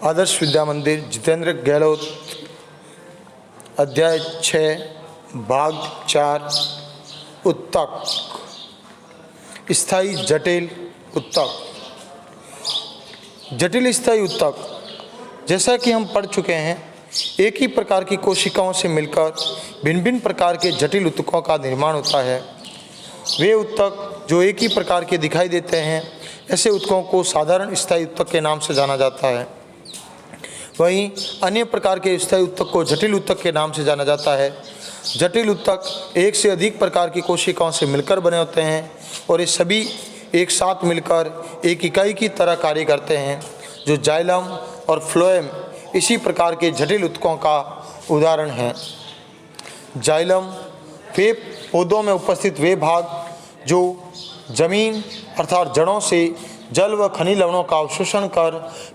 आदर्श विद्या मंदिर जितेंद्र गहलोत। अध्याय 6 भाग 4 उत्तक। स्थायी जटिल उत्तक। जटिल स्थायी उत्तक, जैसा कि हम पढ़ चुके हैं, एक ही प्रकार की कोशिकाओं से मिलकर भिन्न भिन्न प्रकार के जटिल उत्तकों का निर्माण होता है। वे उत्तक जो एक ही प्रकार के दिखाई देते हैं, ऐसे उत्तकों को साधारण स्थायी उत्तक के नाम से जाना जाता है। वहीं अन्य प्रकार के स्थायी उत्तक को जटिल उत्तक के नाम से जाना जाता है। जटिल उत्तक एक से अधिक प्रकार की कोशिकाओं से मिलकर बने होते हैं और ये सभी एक साथ मिलकर एक इकाई की तरह कार्य करते हैं, जो जाइलम और फ्लोएम इसी प्रकार के जटिल उत्तकों का उदाहरण हैं। जाइलम वे पौधों में उपस्थित वे भाग जो जमीन अर्थात जड़ों से जल व खनिज लवणों का अवशोषण कर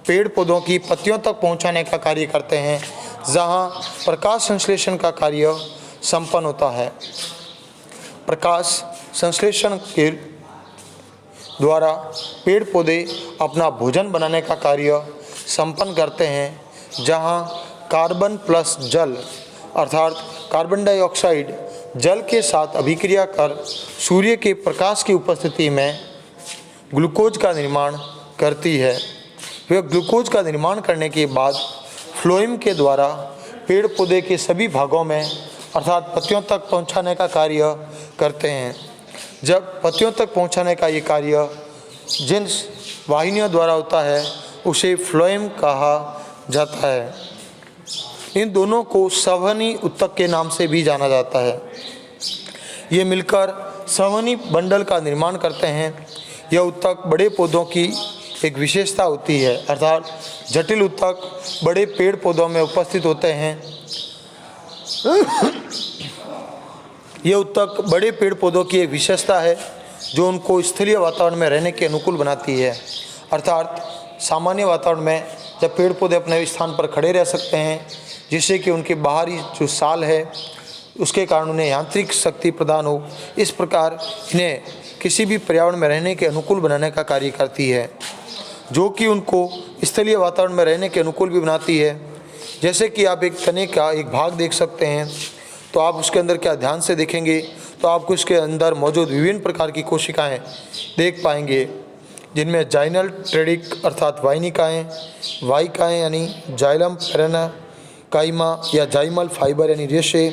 पेड़ पौधों की पत्तियों तक पहुंचाने का कार्य करते हैं, जहां प्रकाश संश्लेषण का कार्य संपन्न होता है। प्रकाश संश्लेषण के द्वारा पेड़ पौधे अपना भोजन बनाने का कार्य संपन्न करते हैं, जहां कार्बन प्लस जल अर्थात कार्बन डाइऑक्साइड जल के साथ अभिक्रिया कर सूर्य के प्रकाश की उपस्थिति में ग्लूकोज का निर्माण करती है। वह ग्लूकोज का निर्माण करने के बाद फ्लोएम के द्वारा पेड़ पौधे के सभी भागों में अर्थात पत्तियों तक पहुंचाने का कार्य करते हैं। जब पत्तियों तक पहुंचाने का ये कार्य जिन वाहिनियों द्वारा होता है, उसे फ्लोएम कहा जाता है। इन दोनों को संवहनी उत्तक के नाम से भी जाना जाता है। ये मिलकर संवहनी बंडल का निर्माण करते हैं। यह उत्तक बड़े पौधों की एक विशेषता होती है, अर्थात जटिल उत्तक बड़े पेड़ पौधों में उपस्थित होते हैं। यह उत्तक बड़े पेड़ पौधों की एक विशेषता है जो उनको स्थलीय वातावरण में रहने के अनुकूल बनाती है। अर्थात सामान्य वातावरण में जब पेड़ पौधे अपने स्थान पर खड़े रह सकते हैं, जिससे कि उनके बाहरी जो साल है उसके कारण उन्हें यांत्रिक शक्ति प्रदान हो, इस प्रकार इन्हें किसी भी पर्यावरण में रहने के अनुकूल बनाने का कार्य करती है, जो कि उनको स्थलीय वातावरण में रहने के अनुकूल भी बनाती है। जैसे कि आप एक तने का एक भाग देख सकते हैं, तो आप उसके अंदर क्या ध्यान से देखेंगे तो आपको इसके अंदर मौजूद विभिन्न प्रकार की कोशिकाएं देख पाएंगे, जिनमें जाइनल ट्रेडिक अर्थात वाहिनिकाएँ, वाहिकाएँ यानी जाइलम पेरेन्काइमा या जाइमल फाइबर यानी रेशे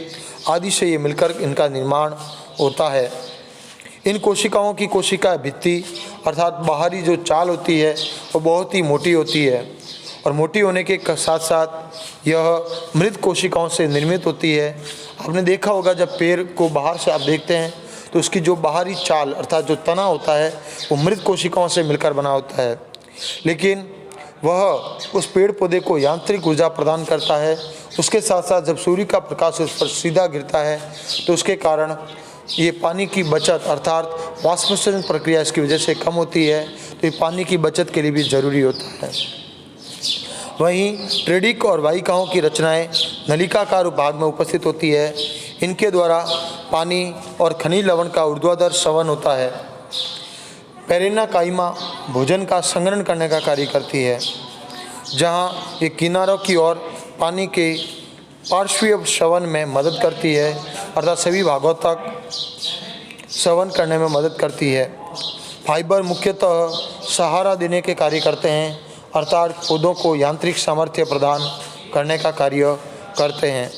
आदि से ये मिलकर इनका निर्माण होता है। इन कोशिकाओं की कोशिका भित्ति अर्थात बाहरी जो चाल होती है वो बहुत ही मोटी होती है, और मोटी होने के साथ साथ यह मृत कोशिकाओं से निर्मित होती है। आपने देखा होगा जब पेड़ को बाहर से आप देखते हैं तो उसकी जो बाहरी चाल अर्थात जो तना होता है वो मृत कोशिकाओं से मिलकर बना होता है, लेकिन वह उस पेड़ पौधे को यांत्रिक ऊर्जा प्रदान करता है। उसके साथ साथ जब सूर्य का प्रकाश उस पर सीधा गिरता है तो उसके कारण ये पानी की बचत अर्थात वाष्पीकरण प्रक्रिया इसकी वजह से कम होती है, तो ये पानी की बचत के लिए भी ज़रूरी होता है। वहीं ट्रेडिक और वाहिकाओं की रचनाएं नलिकाकार भाग में उपस्थित होती है। इनके द्वारा पानी और खनिज लवण का ऊर्ध्वाधर संवहन होता है। पेरेन्काइमा भोजन का संग्रहण करने का कार्य करती है, जहां ये किनारों की ओर पानी के पार्श्वीय संवहन में मदद करती है, अर्थात सभी भागों तक संवहन करने में मदद करती है। फाइबर मुख्यतः सहारा देने के कार्य करते हैं, अर्थात पौधों को यांत्रिक सामर्थ्य प्रदान करने का कार्य करते हैं।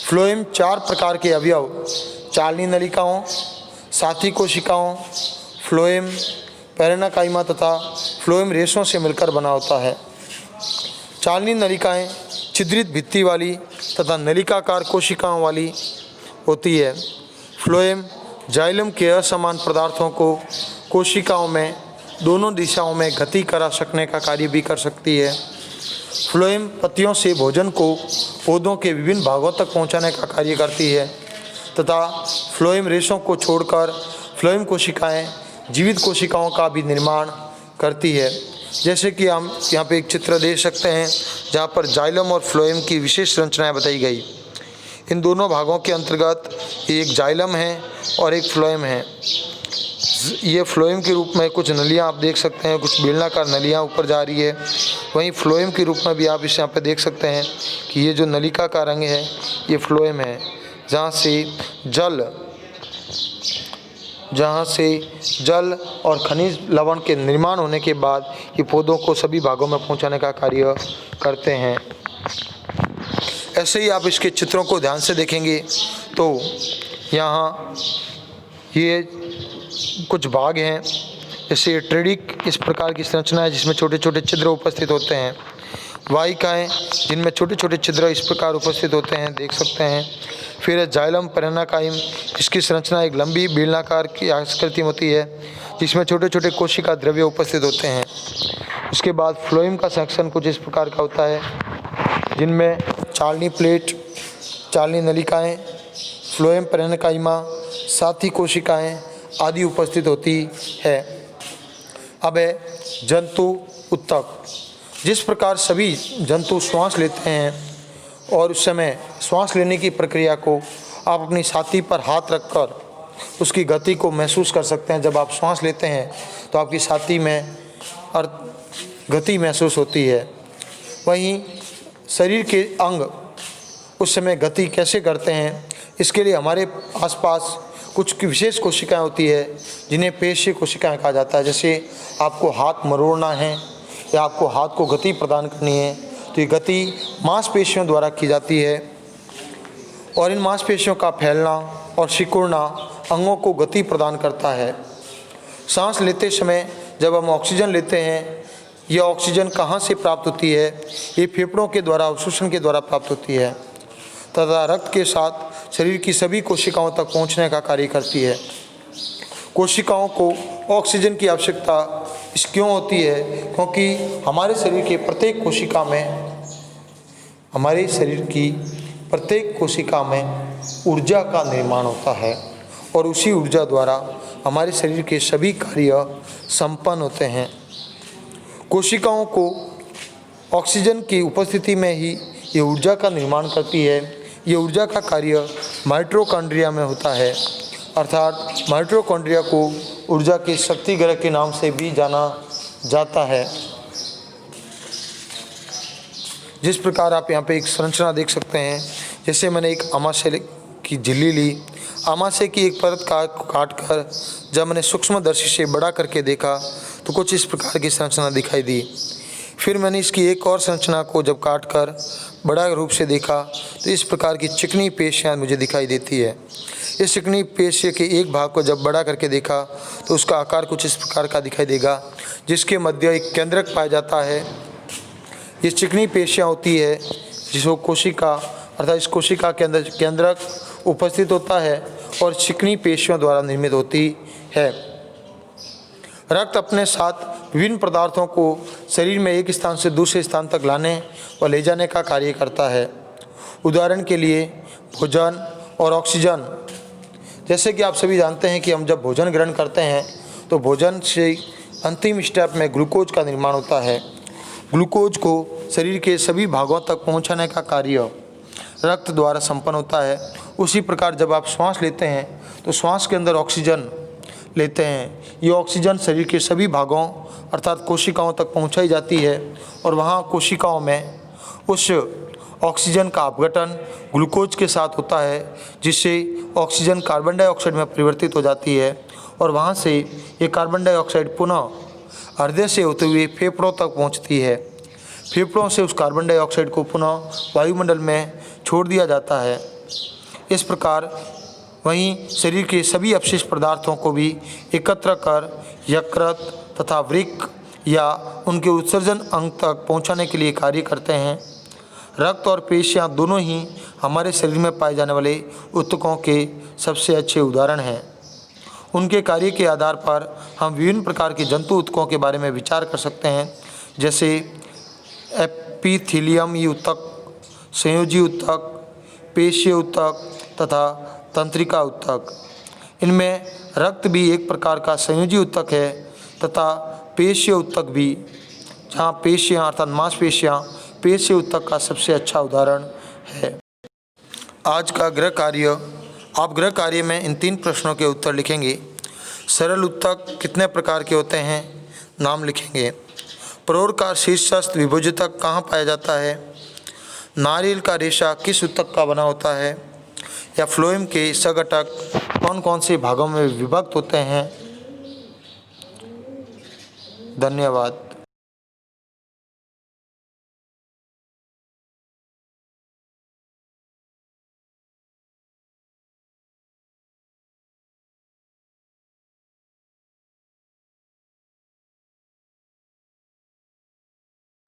फ्लोएम 4 प्रकार के अवयव चालनी नलिकाओं, साथी कोशिकाओं, फ्लोएम पेरेन्काइमा तथा फ्लोएम रेशों से मिलकर बना होता है। चालनी नलिकाएं छिद्रित भित्ति वाली तथा नलिकाकार कोशिकाओं वाली होती है। फ्लोएम जाइलम के असमान पदार्थों को कोशिकाओं में दोनों दिशाओं में गति करा सकने का कार्य भी कर सकती है। फ्लोएम पत्तियों से भोजन को पौधों के विभिन्न भागों तक पहुंचाने का कार्य करती है तथा फ्लोएम रेशों को छोड़कर फ्लोएम कोशिकाएं जीवित कोशिकाओं का भी निर्माण करती है। जैसे कि हम यहाँ पे एक चित्र देख सकते हैं जहाँ पर जाइलम और फ्लोएम की विशेष रचनाएं बताई गई। इन दोनों भागों के अंतर्गत एक जाइलम है और एक फ्लोएम है। ये फ्लोएम के रूप में कुछ नलियाँ आप देख सकते हैं, कुछ बेलनाकार नलियाँ ऊपर जा रही है। वहीं फ्लोएम के रूप में भी आप इस यहाँ पे देख सकते हैं कि ये जो नलिका का रंग है ये फ्लोएम है, जहाँ से जल और खनिज लवण के निर्माण होने के बाद ये पौधों को सभी भागों में पहुँचाने का कार्य करते हैं। ऐसे ही आप इसके चित्रों को ध्यान से देखेंगे तो यहाँ ये कुछ भाग हैं, जैसे ट्रेडिक इस प्रकार की संरचना है जिसमें छोटे छोटे छिद्र उपस्थित होते हैं। वाहिकाएँ जिनमें छोटे छोटे छिद्र इस प्रकार उपस्थित होते हैं, देख सकते हैं। फिर है जाइलम पेरेनाकाइम, इसकी संरचना एक लंबी बेलनाकार की आकृति होती है जिसमें छोटे छोटे कोशिका द्रव्य उपस्थित होते हैं। उसके बाद फ्लोएम का सेक्शन कुछ इस प्रकार का होता है जिनमें चालनी प्लेट, चालनी नलिकाएँ, फ्लोएम पेरेनाकाइमा, साथी कोशिकाएँ आदि उपस्थित होती है। अब है जंतु ऊतक। जिस प्रकार सभी जंतु श्वास लेते हैं और उस समय श्वास लेने की प्रक्रिया को आप अपनी छाती पर हाथ रखकर उसकी गति को महसूस कर सकते हैं। जब आप श्वास लेते हैं तो आपकी छाती में गति महसूस होती है। वहीं शरीर के अंग उस समय गति कैसे करते हैं, इसके लिए हमारे आसपास कुछ विशेष कोशिकाएं होती है जिन्हें पेशीय कोशिकाएं कहा जाता है। जैसे आपको हाथ मरोड़ना है या आपको हाथ को गति प्रदान करनी है तो ये गति मांसपेशियों द्वारा की जाती है और इन मांसपेशियों का फैलना और सिकुड़ना अंगों को गति प्रदान करता है। सांस लेते समय जब हम ऑक्सीजन लेते हैं, यह ऑक्सीजन कहाँ से प्राप्त होती है? ये फेफड़ों के द्वारा अवशोषण के द्वारा प्राप्त होती है तथा रक्त के साथ शरीर की सभी कोशिकाओं तक पहुंचने का कार्य करती है। कोशिकाओं को ऑक्सीजन की आवश्यकता इस क्यों होती है? क्योंकि हमारे शरीर की प्रत्येक कोशिका में ऊर्जा का निर्माण होता है और उसी ऊर्जा द्वारा हमारे शरीर के सभी कार्य संपन्न होते हैं। कोशिकाओं को ऑक्सीजन की उपस्थिति में ही ये ऊर्जा का निर्माण करती है। ये ऊर्जा का कार्य माइटोकॉन्ड्रिया में होता है, अर्थात माइटोकॉन्ड्रिया को ऊर्जा के शक्ति ग्रह के नाम से भी जाना जाता है। जिस प्रकार आप यहाँ पे एक संरचना देख सकते हैं, जैसे मैंने एक आमाशय की झिल्ली ली, आमाशय की एक परत काट कर जब मैंने सूक्ष्मदर्शी से बड़ा करके देखा तो कुछ इस प्रकार की संरचना दिखाई दी। फिर मैंने इसकी एक और संरचना को जब काट कर बड़ा रूप से देखा तो इस प्रकार की चिकनी पेशियाँ मुझे दिखाई देती है। इस चिकनी पेशिया के एक भाग को जब बड़ा करके देखा तो उसका आकार कुछ इस प्रकार का दिखाई देगा, जिसके मध्य एक केंद्रक पाया जाता है। ये चिकनी पेशियाँ होती है जिसको कोशिका अर्थात इस कोशिका के अंदर केंद्रक उपस्थित होता है और चिकनी पेशियों द्वारा निर्मित होती है। रक्त अपने साथ विभिन्न पदार्थों को शरीर में एक स्थान से दूसरे स्थान तक लाने और ले जाने का कार्य करता है। उदाहरण के लिए भोजन और ऑक्सीजन। जैसे कि आप सभी जानते हैं कि हम जब भोजन ग्रहण करते हैं तो भोजन से अंतिम स्टेप में ग्लूकोज का निर्माण होता है। ग्लूकोज को शरीर के सभी भागों तक पहुंचाने का कार्य रक्त द्वारा संपन्न होता है। उसी प्रकार जब आप श्वास लेते हैं तो श्वास के अंदर ऑक्सीजन लेते हैं। ये ऑक्सीजन शरीर के सभी भागों अर्थात कोशिकाओं तक पहुंचाई जाती है और वहाँ कोशिकाओं में उस ऑक्सीजन का अपघटन ग्लूकोज के साथ होता है, जिससे ऑक्सीजन कार्बन डाइऑक्साइड में परिवर्तित हो जाती है और वहाँ से ये कार्बन डाइऑक्साइड पुनः हृदय से होते हुए फेफड़ों तक पहुँचती है। फेफड़ों से उस कार्बन डाइऑक्साइड को पुनः वायुमंडल में छोड़ दिया जाता है। इस प्रकार वहीं शरीर के सभी अपशिष्ट पदार्थों को भी एकत्र कर यकृत तथा वृक्क या उनके उत्सर्जन अंग तक पहुंचाने के लिए कार्य करते हैं। रक्त और पेशियां दोनों ही हमारे शरीर में पाए जाने वाले ऊतकों के सबसे अच्छे उदाहरण हैं। उनके कार्य के आधार पर हम विभिन्न प्रकार के जंतु ऊतकों के बारे में विचार कर सकते हैं, जैसे एपिथेलियम ऊतक, संयोजी ऊतक, पेशीय ऊतक तथा तंत्रिका ऊतक। इनमें रक्त भी एक प्रकार का संयोजी ऊतक है तथा पेशीय ऊतक भी, जहाँ पेशियाँ अर्थात मांसपेशियाँ पेशीय ऊतक का सबसे अच्छा उदाहरण है। आज का गृह कार्य, आप गृह कार्य में इन 3 प्रश्नों के उत्तर लिखेंगे। सरल उत्तक कितने प्रकार के होते हैं? नाम लिखेंगे। प्रौढ़ शीर्षस्थ विभुजतक कहाँ पाया जाता है? नारियल का रेशा किस उत्तक का बना होता है? या फ्लोएम के सघटक कौन कौन से भागों में विभक्त होते हैं? धन्यवाद।